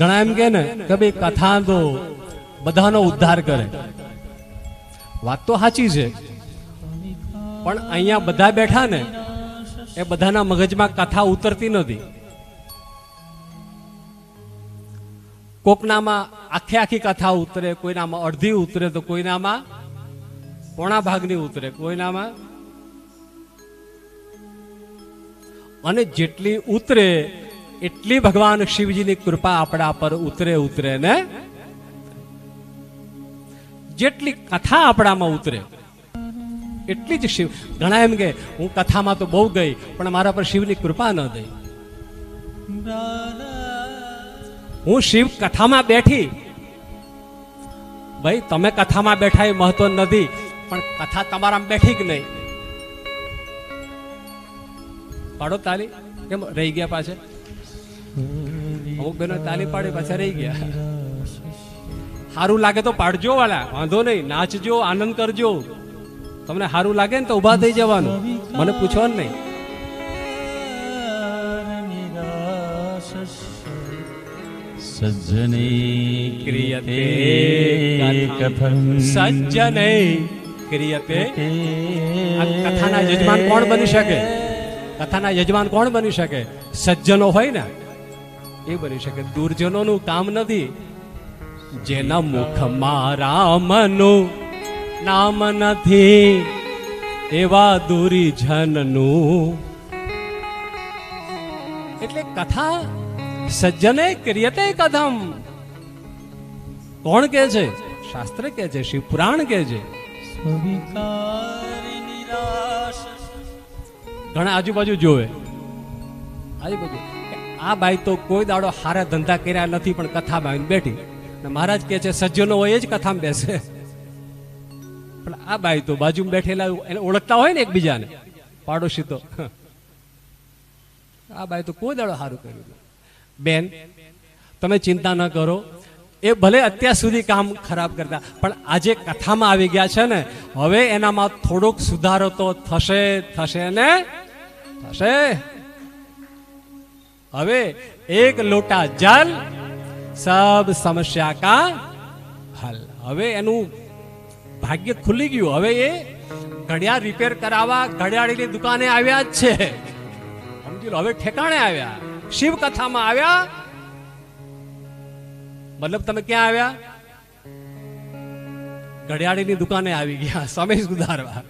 ઘણા એમ કે ને કે ભાઈ કથા તો બધાનો ઉદ્ધાર કરે. વાત તો સાચી છે, પણ અહીંયા બધા બેઠા ને એ બધાના મગજમાં કથા ઉતરતી નથી. કોકનામાં આખી આખી કથા ઉતરે, કોઈનામાં અડધી ઉતરે, તો કોઈનામાં પોણા ભાગની ઉતરે, કોઈનામાં. અને જેટલી ઉતરે એટલી ભગવાન શિવજીની કૃપા આપણા પર ઉતરે ને જેટલી કથા આપણામાં ઉતરે એટલી જ શિવ. ઘણા એમ કે હું કથામાં તો બહુ ગઈ પણ મારા પર શિવની કૃપા ન થઈ. હું શિવ કથામાં બેઠી, ભાઈ તમે કથામાં બેઠા એ મહત્વ નથી, પણ કથા તમારામાં બેઠી કે નહીં? પાડો તાલી. કેમ રહી ગયા પાછા? અમુક બેનો તાલી પાડી પાછા રહી ગયા. સારું લાગે તો પાડજો વાલા, વાંધો નહીં, નાચજો, આનંદ કરજો. તમને સારું લાગે ને તો ઉભા થઈ જવાનું, મને પૂછવાનું નહીં. સજ્જને ક્રિયતે કથમ સજ્જને ક્રિયતે. આ કથાના યજમાન કોણ બની શકે? કથાના યજમાન કોણ બની શકે? સજ્જનો હોય ને એ બની શકે. દુર્જનોનું કામ નથી. જેના મુખમાં રામનું નામ નથી એવા દુર્જનનું. એટલે કથા સજ્જને ક્રિયતે કથમ કોણ કે છે? શાસ્ત્ર કે છે, શિવ પુરાણ કે છે. ઘણા આજુબાજુ જોવે, આજુબાજુ આ બાઈ તો કોઈ દાડો હારા ધંધા કર્યા નથી પણ કથામાં આવીને બેઠી. મહારાજ કે છે સજ્જનો હોય એ જ કથામાં બેસે. પણ આ બાઈ તો બાજુમાં બેઠેલા એને ઓળખતા હોય ને એકબીજાને, પાડોશી તો. આ બાઈ તો કોઈ દાડો સારું કર્યું. બેન તમે ચિંતા ન કરો, એ ભલે અત્યાર સુધી કામ ખરાબ કરતા પણ આજે કથામાં આવી ગયા છે ને, હવે એનામાં થોડોક સુધારો તો થશે ને થશે. હવે એક લોટા જલ સબ સમસ્યા કા હલ. હવે એનું ભાગ્ય ખુલી ગયું. હવે એ ઘડિયાળ રિપેર કરાવવા ઘડિયાળીની દુકાને આવ્યા જ છે. સમજી લો, હવે ઠેકાણે આવ્યા, શિવ કથામાં આવ્યા. મતલબ તમે ક્યાં આવ્યા? ઘડિયાળીની દુકાને આવી ગયા, સમય સુધારવા.